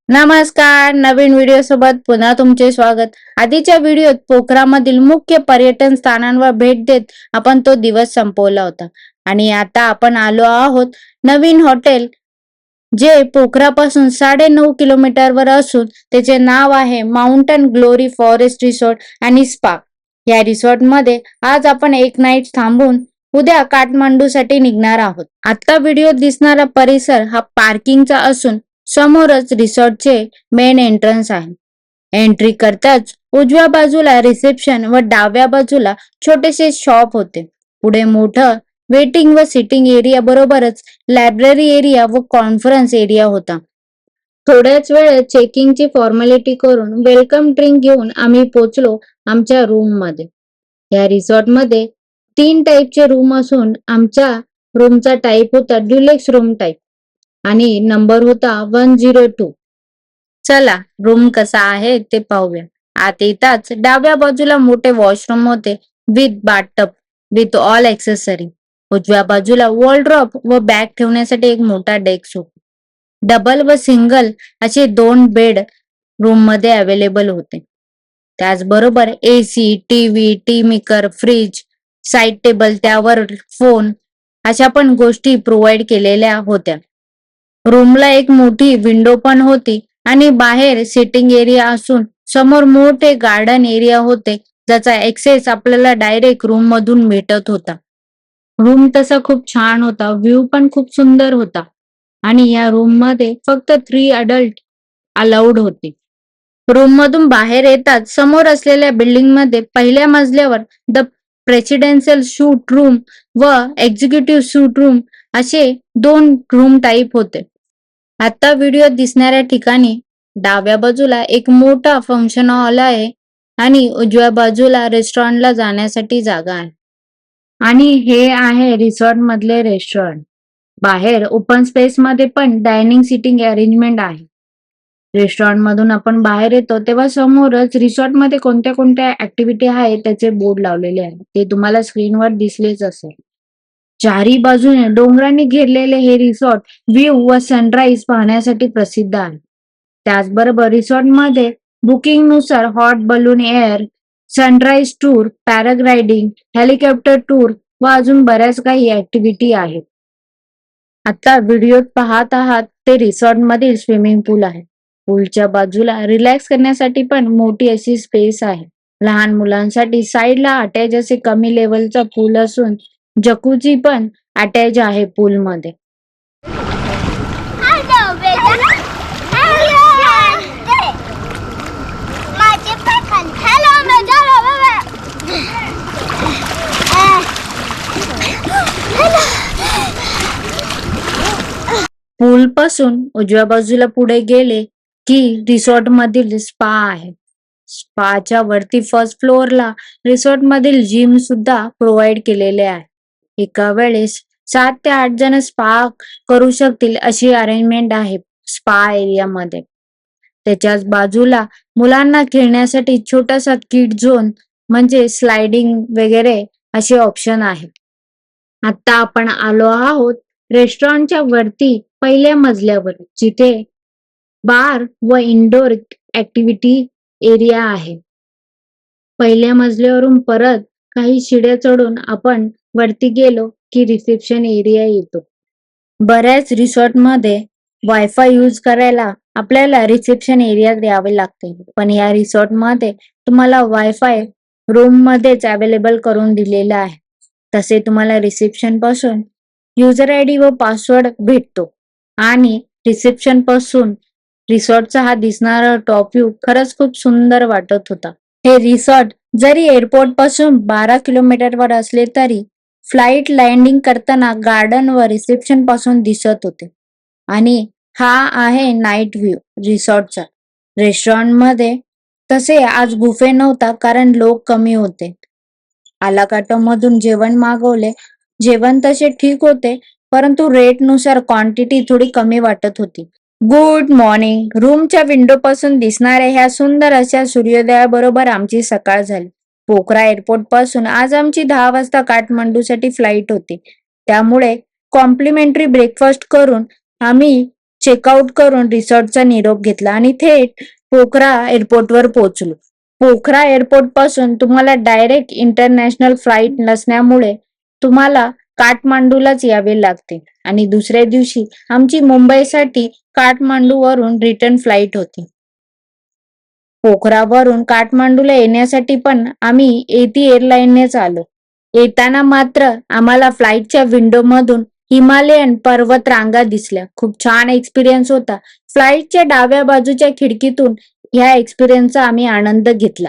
नमस्कार. नवीन व्हिडिओ सोबत पुन्हा तुमचे स्वागत. आधीच्या व्हिडिओत पोखरामधील मुख्य पर्यटन स्थानांवर भेट देत आपण तो दिवस संपवला होता आणि आता आपण आलो आहोत नवीन हॉटेल जे पोखरापासून 9.5 किलोमीटरवर असून त्याचे नाव आहे माउंटन ग्लोरी फॉरेस्ट रिसॉर्ट आणि स्पा. या रिसॉर्टमध्ये आज आपण एक नाईट थांबून उद्या काठमांडूसाठी निघणार आहोत. आता व्हिडिओत दिसणारा परिसर हा पार्किंगचा असून समोरच रिसॉर्टचे मेन एंट्रन्स आहे. एंट्री करताच उजव्या बाजूला रिसेप्शन व डाव्या बाजूला छोटेसे शॉप होते. पुढे मोठं वेटिंग व सिटिंग एरिया बरोबरच लायब्ररी एरिया व कॉन्फरन्स एरिया होता. थोड्याच वेळ चेकिंगची फॉर्मॅलिटी करून वेलकम ड्रिंक घेऊन आम्ही पोचलो आमच्या रूम मध्ये. या रिसॉर्टमध्ये 3 टाईपचे रूम असून आमच्या रूमचा टाईप होता ड्युलेक्स रूम टाईप आणि नंबर होता 102. चला रूम कसा आहे ते पाहूया. आत येताच डाव्या बाजूला मोठे वॉशरूम होते with bathtub with all accessory. उजव्या बाजूला वॉलड्रॉप व बॅग ठेवण्यासाठी एक मोठा डेस्क होता. डबल व सिंगल असे 2 बेड रूम मध्ये अवेलेबल होते. त्याचबरोबर AC, TV, tea maker, fridge, side table, त्यावर फोन अशा पण गोष्टी प्रोव्हाइड केलेल्या होत्या. रूमला एक मोठी विंडो पण होती आणि बाहेर सिटिंग एरिया असून समोर मोठे गार्डन एरिया होते ज्याचा एक्सेस आपल्याला डायरेक्ट रूम मधून भेटत होता. रूम तसा खूप छान होता, व्ह्यू पण खूप सुंदर होता आणि या रूम मध्ये फक्त 3 अडल्ट अलाउड होते. रूम मधून बाहेर येताच समोर असलेल्या बिल्डिंग मध्ये पहिल्या मजल्यावर द प्रेसिडेन्शियल सूट रूम व एक्झिक्युटिव्ह सूट रूम असे 2 रूम टाईप होते. आता व्हिडिओत दिसणाऱ्या ठिकाणी डाव्या बाजूला एक मोठा फंक्शन हॉल आहे आणि उजव्या बाजूला रेस्टॉरंटला जाण्यासाठी जागा आहे. आणि हे आहे रिसॉर्ट मधले रेस्टॉरंट. बाहेर ओपन स्पेस मध्ये पण डायनिंग सिटिंग अरेंजमेंट आहे. रेस्टॉरंट मधून आपण बाहेर येतो तेव्हा समोरच रिसॉर्ट मध्ये कोणत्या कोणत्या ऍक्टिव्हिटी आहेत त्याचे बोर्ड लावलेले आहेत. ते तुम्हाला स्क्रीनवर दिसलेच असेल. चारी बाजूने डोंगरांनी घेरलेले हे रिसॉर्ट व्ह्यू व सनराईज पाहण्यासाठी प्रसिद्ध आहे. त्याचबरोबर रिसॉर्टमध्ये बुकिंग नुसार hot balloon air, sunrise tour, paragliding, helicopter tour व अजून बऱ्याच काही ऍक्टिव्हिटी आहेत. आता व्हिडिओत पाहत आहात ते रिसॉर्ट मधील स्विमिंग पूल आहे. पूलच्या बाजूला रिलॅक्स करण्यासाठी पण मोठी अशी स्पेस आहे. लहान मुलांसाठी साईडला अटॅच असे कमी लेवलचा पूल असून जकुजी पण अटॅच आहे पूल मध्ये. पूल पासून उजव्या बाजूला पुढे गेले की रिसॉर्ट मधील स्पा आहे. स्पाच्या वरती फर्स्ट फ्लोअरला रिसॉर्ट मधील जिम सुद्धा प्रोव्हाइड केलेले आहे. एका वेळेस 7 ते 8 जण स्पा करू शकतील अशी अरेंजमेंट आहे स्पा एरिया मध्ये. त्याच्याच बाजूला मुलांना खेळण्यासाठी छोटासा किड झोन म्हणजे स्लायडिंग वगैरे असे ऑप्शन आहे. आता आपण आलो आहोत रेस्टॉरंटच्या वरती पहिल्या मजल्यावर जिथे बार व इंडोर ऍक्टिव्हिटी एरिया आहे. पहिल्या मजल्यावरून परत काही शिड्या चढून आपण वरती गेलो की रिसेप्शन एरिया येतो. बऱ्याच रिसॉर्टमध्ये वायफाय यूज करायला आपल्याला रिसेप्शन एरियात यावे लागते, पण या रिसॉर्टमध्ये तुम्हाला वायफाय रूम मध्येच अवेलेबल करून दिलेला आहे. तसे तुम्हाला रिसेप्शन पासून युजर आयडी व पासवर्ड भेटतो आणि रिसेप्शन पासून रिसॉर्टचा हा दिसणारा टॉप व्ह्यू खरंच खूप सुंदर वाटत होता. हे रिसॉर्ट जरी एअरपोर्ट पासून 12 किलोमीटरवर असले तरी फ्लाइट लँडिंग करताना गार्डन व रिसेप्शन पासून दिसत होते. आणि हा आहे नाईट व्ह्यू रिसॉर्टचा. रेस्टॉरंटमध्ये तसे आज बुफे नव्हता कारण लोक कमी होते. आलाकाटो मधून जेवण मागवले. जेवण तसे ठीक होते परंतु रेट नुसार क्वांटिटी थोडी कमी वाटत होती. Good morning. रूमच्या विंडो पासून दिसणाऱ्या ह्या सुंदर अशा सूर्योदयाबरोबर आमची सकाळ झाली. पोखरा एअरपोर्ट पासून आज आमची 10 वाजता काठमांडूसाठी फ्लाईट होती. त्यामुळे कॉम्प्लिमेंटरी ब्रेकफास्ट करून आम्ही चेकआउट करून रिसॉर्टचा निरोप घेतला आणि थेट पोखरा एअरपोर्टवर पोहोचलो. पोखरा एअरपोर्ट पासून तुम्हाला डायरेक्ट इंटरनॅशनल फ्लाईट नसल्यामुळे तुम्हाला काठमांडूलाच यावे लागते आणि दुसऱ्या दिवशी आमची मुंबईसाठी काठमांडूवरून रिटर्न फ्लाईट होती. पोखरावरून काठमांडूला येण्यासाठी पण आम्ही एटी एअरलाईननेच आलो. येताना मात्र आम्हाला फ्लाईटच्या विंडोमधून हिमालयन पर्वत रांगा दिसल्या. खूप छान एक्सपिरियन्स होता. फ्लाईटच्या डाव्या बाजूच्या खिडकीतून ह्या एक्सपिरियन्सचा आम्ही आनंद घेतला.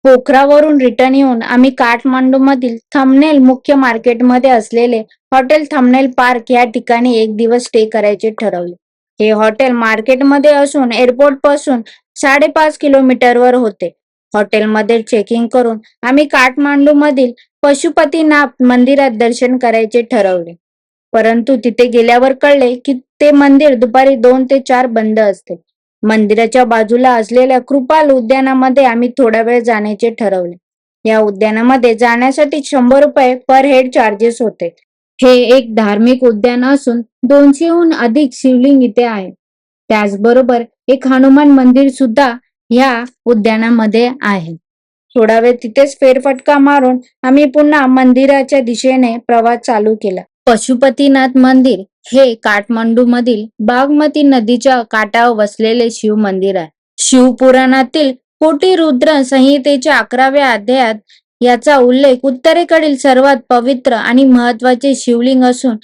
पोखरावरून रिटर्न येऊन आम्ही काठमांडूमधील थंबनेल मुख्य मार्केटमध्ये असलेले हॉटेल थंबनेल पार्क या ठिकाणी एक दिवस स्टे करायचे ठरवले. हे हॉटेल मार्केटमध्ये असून एअरपोर्ट पासून 5.5 किलोमीटरवर होते. हॉटेलमध्ये चेकिंग करून आम्ही काठमांडूमधील पशुपतीनाथ मंदिरात दर्शन करायचे ठरवले. परंतु तिथे गेल्यावर कळले की ते मंदिर दुपारी 2 ते 4 बंद असते. मंदिराच्या बाजूला असलेल्या कृपाल उद्यानामध्ये आम्ही थोडा वेळ जाण्याचे ठरवले. या उद्यानामध्ये जाण्यासाठी 100 रुपये पर हेड चार्जेस होते. हे एक धार्मिक उद्यान असून 200हून अधिक शिवलिंग इथे आहे. त्याचबरोबर एक हनुमान मंदिर सुद्धा ह्या उद्यानामध्ये आहे. थोडा वेळ तिथेच फेरफटका मारून आम्ही पुन्हा मंदिराच्या दिशेने प्रवास चालू केला. पशुपतीनाथ मंदिर हे काठमांडूमधील बागमती नदीच्या काठावर वसलेले शिव मंदिर आहे. शिवपुराणातील कोटी रुद्र संहितेच्या 11व्या अध्यायात याचा उल्लेख उत्तरेकडील सर्वात पवित्र आणि महत्वाचे शिवलिंग असून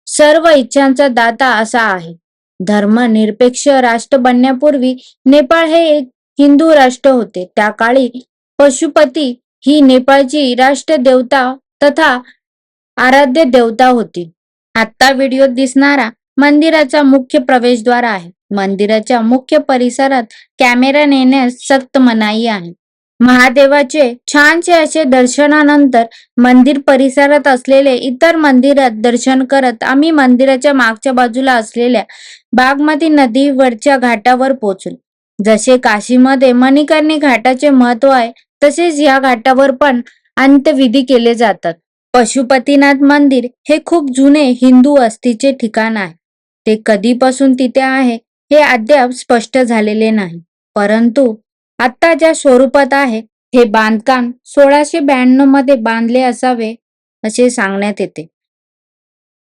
सर्व इच्छांचा दाता असा आहे. धर्मनिरपेक्ष राष्ट्र बनण्यापूर्वी नेपाळ हे एक हिंदू राष्ट्र होते. त्या काळी पशुपती ही नेपाळची राष्ट्र देवता तथा आराध्य देवता होती. आता व्हिडिओत दिसणारा मंदिराचा मुख्य प्रवेशद्वार आहे. मंदिराच्या मुख्य परिसरात कॅमेरा नेण्यास सक्त मनाई आहे. महादेवाचे छानसे असे दर्शनानंतर मंदिर परिसरात असलेले इतर मंदिरात दर्शन करत आम्ही मंदिराच्या मागच्या बाजूला असलेल्या बागमती नदीवरच्या घाटावर पोहोचलो. जसे काशीमध्ये मणिकर्णी घाटाचे महत्व आहे तसेच या घाटावर पण अंत्यविधी केले जातात. पशुपतीनाथ मंदिर हे खूप जुने हिंदू वस्तीचे ठिकाण आहे. ते कधीपासून तिथे आहे हे अद्याप स्पष्ट झालेले नाही. परंतु आता ज्या स्वरूपात आहे हे बांधकाम 1692 मध्ये बांधले असावे असे सांगण्यात येते.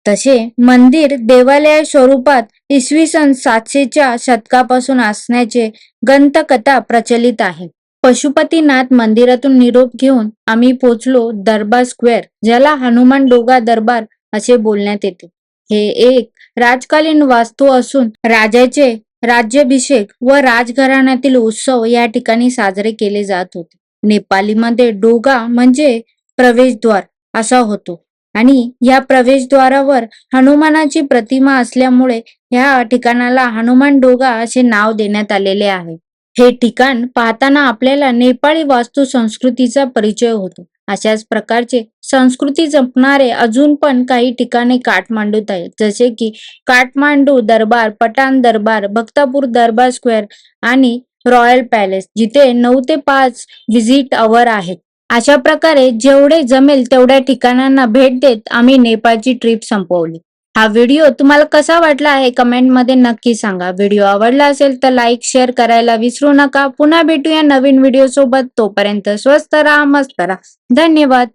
तसे मंदिर देवालय स्वरूपात इसवी सन 700च्या शतकापासून असण्याचे ग्रंथकथा प्रचलित आहे. पशुपतीनाथ मंदिरातून निरोप घेऊन आम्ही पोहोचलो दरबार स्क्वेअर, ज्याला हनुमान डोगा दरबार असे बोलण्यात येते. हे एक राजकालीन वास्तू असून राजाचे राज्याभिषेक व राजघराण्यातील उत्सव या ठिकाणी साजरे केले जात होते. नेपालीमध्ये डोगा म्हणजे प्रवेशद्वार असा होतो आणि या प्रवेशद्वारावर हनुमानाची प्रतिमा असल्यामुळे या ठिकाणाला हनुमान डोगा असे नाव देण्यात आलेले आहे. हे ठिकाण पाहताना आपल्याला नेपाळी वास्तू संस्कृतीचा परिचय होतो. अशाच प्रकारचे संस्कृती जपणारे अजून पण काही ठिकाणे काठमांडूत आहेत, जसे की काठमांडू दरबार, पठाण दरबार, भक्तापूर दरबार स्क्वेअर आणि रॉयल पॅलेस, जिथे 9 ते 5 व्हिजिट अवर आहेत. अशा प्रकारे जेवढे जमेल तेवढ्या ठिकाणांना भेट देत आम्ही नेपाळची ट्रिप संपवली. हा व्हिडिओ तुम्हाला कसा वाटला आहे कमेंटमध्ये नक्की सांगा. व्हिडिओ आवडला असेल तर लाईक शेअर करायला विसरू नका. पुन्हा भेटूया नवीन व्हिडिओ सोबत. तोपर्यंत स्वस्त राहा, मस्त राहा. धन्यवाद.